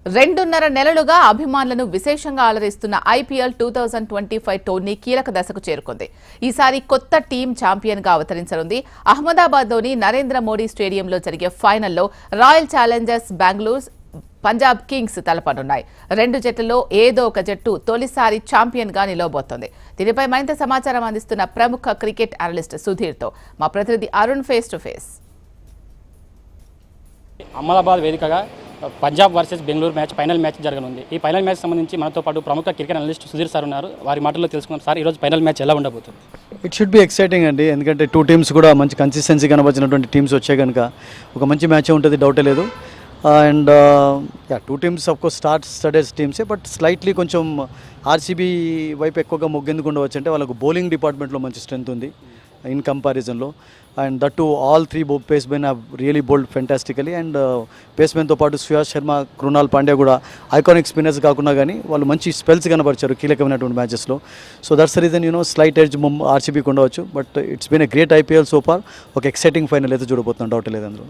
రెండున్నర నెలలుగా అభిమానులను విశేషంగా అలరిస్తున్న ఐపీఎల్ 2025 టోర్నీ కీలక దశకు చేరుకుంది. ఈసారి కొత్త టీం ఛాంపియన్ గా అవతరించనుంది. అహ్మదాబాద్లోని నరేంద్ర మోడీ స్టేడియంలో జరిగే ఫైనల్లో Royal Challengers Bengaluru, Punjab Kings తలపనున్నాయి. రెండు జట్లలో ఏదో ఒక జట్టు తొలిసారి ఛాంపియన్ గా నిలవబోతోంది. దీనిపై మరింత సమాచారం అందిస్తున్న ప్రముఖ క్రికెట్ అనలిస్ట్ సుధీర్తో మా ప్రతినిధి Arun face to face. Ahmedabad వేదికగా Punjab versus Bengaluru match final match జరగనుంది. ఈ ఫైనల్ మ్యాచ్ సంబంధించి మనతో పాటు ప్రముఖ క్రికెట్ అనలిస్ట్ సుధీర్ సార్ ఉన్నారు. వారి మాటల్లో తెలుసుకున్నాం. సార్, ఈరోజు ఫైనల్ మ్యాచ్ ఎలా ఉండబోతుంది? ఇట్ షుడ్ బి ఎక్సైటింగ్ అండి, ఎందుకంటే టూ టీమ్స్ కూడా మంచి కన్సిస్టెన్సీ కనబరిచినటువంటి టీమ్స్ వచ్చాయి కనుక ఒక మంచి మ్యాచ్ ఉంటుంది, డౌటే లేదు. And two teams of course started టీమ్సే, బట్ స్లైట్లీ కొంచెం ఆర్సీబీ వైపు ఎక్కువగా మొగ్గెందుకు ఉండవచ్చు అంటే వాళ్ళకు బౌలింగ్ డిపార్ట్మెంట్లో మంచి స్ట్రెంత్ ఉంది ఇన్ కంపారిజన్లో. And that to all three pace men have really bowled fantastically. And pace మెన్తో పాటు సుయాష్ శర్మ, కృణాల్ పాండ్యా కూడా ఐకానిక్ స్పిన్నర్స్ కాకుండా కానీ వాళ్ళు మంచి స్పెల్స్ కనబరిచారు కీలకమైనటువంటి మ్యాచెస్లో. So that's the reason slight edge ఆర్సీబీకి ఉండవచ్చు. But it's been a great IPL so far. ఒక ఎక్సైటింగ్ ఫైనల్ అయితే చూడబోతున్నాం, డౌట్ లేదు అందులో.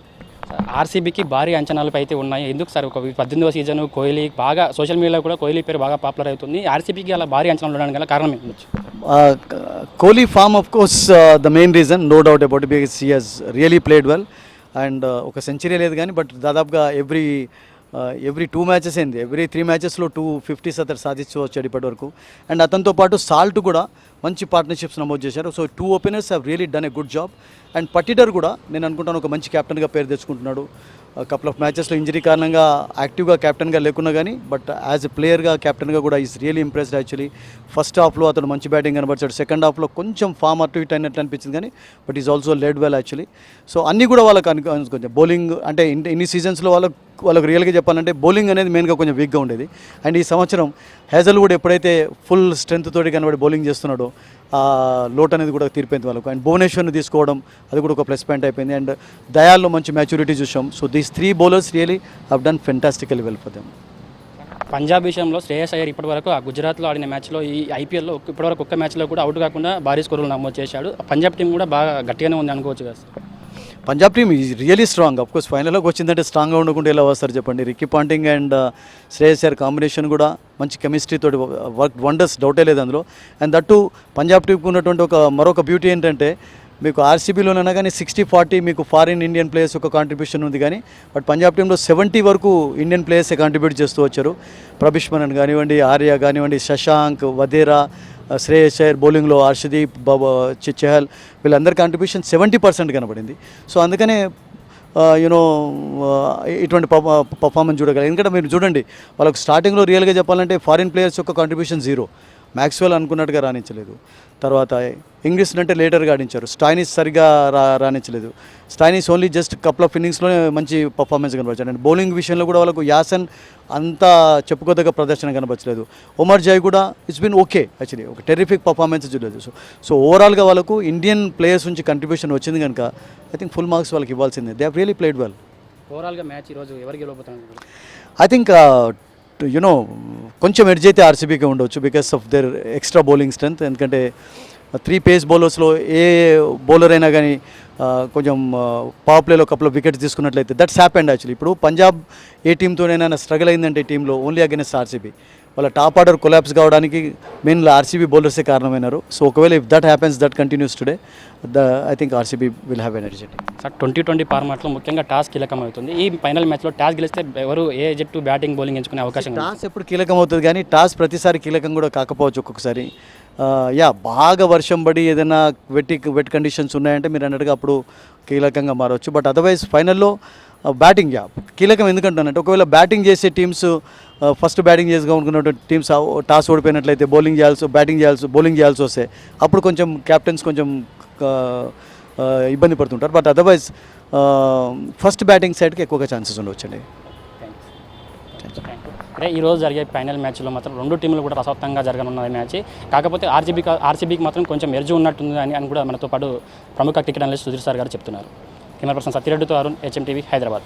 ఆర్సీబీకి భారీ అంచనాలపై అయితే ఉన్నాయి. ఎందుకు సార్? ఒక 18వ సీజన్ కోహ్లీ బాగా సోషల్ మీడియాలో కూడా కోహ్లీ పేరు బాగా పాపులర్ అవుతుంది. ఆర్సీబీకి అలా భారీ అంచనాలు ఉండడానికి గల కారణం ఏంటొచ్చు? Kohli form of course the main reason, no doubt about it, because he has really played well. And ఒక సెంచరీ లేదు కానీ బట్ దాదాపుగా ఎవ్రీ 2 మ్యాచెస్ అయింది, ఎవ్రీ 3 మ్యాచెస్లో 250s అతను సాధించు వచ్చాడు ఇప్పటి వరకు. అండ్ అతనితో పాటు సాల్ట్ కూడా మంచి పార్ట్నర్షిప్స్ నమోదు చేశారు. So 2 openers have really done a good job. And Patidar కూడా నేను అనుకుంటాను ఒక మంచి క్యాప్టెన్గా పేరు తెచ్చుకుంటున్నాడు. కపుల్ ఆఫ్ మ్యాచెస్లో ఇంజరీ కారణంగా యాక్టివ్గా క్యాప్టెన్గా లేకున్నా కానీ బట్ యాజ్ ఎ ప్లేయర్గా క్యాప్టెన్గా కూడా is really impressed actually. First హాఫ్లో అతను మంచి బ్యాటింగ్ కనబరిచాడు, సెకండ్ హాఫ్లో కొంచెం ఫామ్ అటు ఇటు అయినట్లు అనిపించింది కానీ but is also led well actually. So అన్నీ కూడా వాళ్ళకి కొంచెం బౌలింగ్ అంటే ఇన్ని సీజన్స్లో వాళ్ళకు రియల్గా చెప్పాలంటే బౌలింగ్ అనేది మెయిన్గా కొంచెం వీక్గా ఉండేది. అండ్ ఈ సంవత్సరం హేజల్వుడ్ ఎప్పుడైతే ఫుల్ స్ట్రెంత్ తోటి కనబడి బౌలింగ్ చేస్తున్నాడో ఆ లోట్ అనేది కూడా తీరిపోయింది వాళ్ళకు. అండ్ భువనేశ్వర్ని తీసుకోవడం అది కూడా ఒక ప్లస్ పాయింట్ అయిపోయింది. అండ్ దయాల్లో మంచి మ్యాచ్యూరిటీ చూసాం. So these 3 bowlers really have done fantastically well for them. Punjab విషయంలో శ్రేయస్ అయ్యర్ ఇప్పటివరకు ఆ గుజరాత్లో ఆడిన మ్యాచ్లో ఈ ఐపీఎల్లో ఇప్పటివరకు ఒక్క మ్యాచ్లో కూడా అవుట్ కాకుండా భారీ స్కోర్లు నమోదు చేశాడు. పంజాబ్ టీం కూడా బాగా గట్టిగానే ఉంది అనుకోవచ్చు కదా sir? Punjab team is really strong. Of course ఫైనల్లోకి వచ్చిందంటే స్ట్రాంగ్గా ఉండకుండా ఎలా వస్తారు చెప్పండి. Ricky Ponting and Shreyas Iyer combination కూడా మంచి కెమిస్ట్రీ తోటి వర్క్ వండర్స్, డౌటే లేదు అందులో. అండ్ దట్టు పంజాబ్ టీంకి ఉన్నటువంటి మరొక బ్యూటీ ఏంటంటే మీకు ఆర్సీబీలోనైనా కానీ 60-40 మీకు ఫారిన్ ఇండియన్ ప్లేయర్స్ ఒక కాంట్రిబ్యూషన్ ఉంది కానీ బట్ పంజాబ్ టీంలో 70 వరకు ఇండియన్ ప్లేయర్సే కాంట్రిబ్యూట్ చేస్తూ వచ్చారు. ప్రభిష్మనన్ కానివ్వండి, ఆర్య కానివ్వండి, శశాంక్, వదేరా, శ్రేయస్ అయ్యర్, బౌలింగ్లో హర్షదీప్, చెహల్, వీళ్ళందరి కాంట్రిబ్యూషన్ 70% కనబడింది. సో అందుకనే ఇటువంటి పర్ఫార్మెన్స్ చూడగలరు. ఎందుకంటే మీరు చూడండి వాళ్ళకు స్టార్టింగ్లో రియల్గా చెప్పాలంటే ఫారిన్ ప్లేయర్స్ యొక్క కాంట్రిబ్యూషన్ 0. మ్యాక్స్వెల్ అనుకున్నట్టుగా రాణించలేదు. తర్వాత ఇంగ్లీష్ అంటే లేటర్గా ఆడించారు. స్టాయినిస్ సరిగా రాణించలేదు. Stoinis only just couple of ఇన్నింగ్స్లోనే మంచి పర్ఫార్మెన్స్ కనబరిచాడు. అండ్ బౌలింగ్ విషయంలో కూడా వాళ్ళకు యాసన్ అంతా చెప్పుకోదగ్గ ప్రదర్శన కనబరచలేదు. ఒమర్ జై కూడా ఇట్స్ బీన్ ఓకే యాక్చువల్లీ, ఒక టెరిఫిక్ పర్ఫార్మెన్స్ చూడలేదు. సో ఓవరాల్గా వాళ్ళకు ఇండియన్ ప్లేయర్స్ నుంచి కంట్రిబ్యూషన్ వచ్చింది కనుక ఐ థింక్ ఫుల్ మార్క్స్ వాళ్ళకి ఇవ్వాల్సిందే. They have really played well. ఓవరాల్గా మ్యాచ్ ఈరోజు ఎవరికి గెలవబోతున్నారు? ఐ థింక్ కొంచెం ఎడ్జ్ అయితే ఆర్సీబీకి ఉండవచ్చు because of their extra bowling strength. ఎందుకంటే 3 పేస్ బౌలర్స్లో ఏ బౌలర్ అయినా కానీ కొంచెం పవర్ ప్లేలో కపుల్ ఆఫ్ వికెట్స్ తీసుకున్నట్లయితే దట్స్ హ్యాపెండ్ యాక్చువల్లీ. ఇప్పుడు పంజాబ్ ఏ టీంతోనైనా స్ట్రగుల్ అయిందంటే టీంలో ఓన్లీ అగైనెస్ట్ ఆర్సీబీ. వాళ్ళ టాప్ ఆర్డర్ కొలాప్స్ కావడానికి మెయిన్గా ఆర్సీబీ బౌలర్సే కారణమైనారు. సో ఒకవేళ if that happens, that continuous today, I think RCB will have energy. Sir, 2020 ఫార్మాట్లో ముఖ్యంగా టాస్ కీలకం అవుతుంది. ఈ ఫైనల్ మ్యాచ్లో టాస్ గెలిస్తే ఎవరు ఏ జట్టు బ్యాటింగ్ బౌలింగ్ ఎంచుకునే అవకాశం? టాస్ ఎప్పుడు కీలకం అవుతుంది కానీ టాస్ ప్రతిసారి కీలకం కూడా కాకపోవచ్చు ఒక్కొక్కసారి. బాగా వర్షం పడి ఏదైనా వెట్ కండిషన్స్ ఉన్నాయంటే మీరు అన్నట్టుగా అప్పుడు కీలకంగా మారవచ్చు. బట్ అదర్వైజ్ ఫైనల్లో బ్యాటింగ్ కీలకం. ఎందుకంటానంటే ఒకవేళ బ్యాటింగ్ చేసే టీమ్స్ ఫస్ట్ బ్యాటింగ్ చేసుకున్నటువంటి టీమ్స్ టాస్ ఓడిపోయినట్లయితే బౌలింగ్ చేయాల్సి వస్తే అప్పుడు కొంచెం క్యాప్టెన్స్ కొంచెం ఇబ్బంది పడుతుంటారు. బట్ అదర్వైజ్ ఫస్ట్ బ్యాటింగ్ సైడ్కి ఎక్కువగా ఛాన్సెస్ ఉండవచ్చండి. అంటే ఈరోజు జరిగే ఫైనల్ మ్యాచ్లో మాత్రం 2 టీంలు కూడా రసవత్తంగా జరగనున్న మ్యాచ్. కాకపోతే ఆర్సీబీకి మాత్రం కొంచెం ఎర్జు ఉన్నట్టుంది అని కూడా మనతో పాటు ప్రముఖ క్రికెట్ అనలిస్ట్ సుధీర్ సార్ గారు చెప్తున్నారు. కెమెరా పర్సన్ సత్యరెడ్డితో అరుణ్, HM TV, హైదరాబాద్.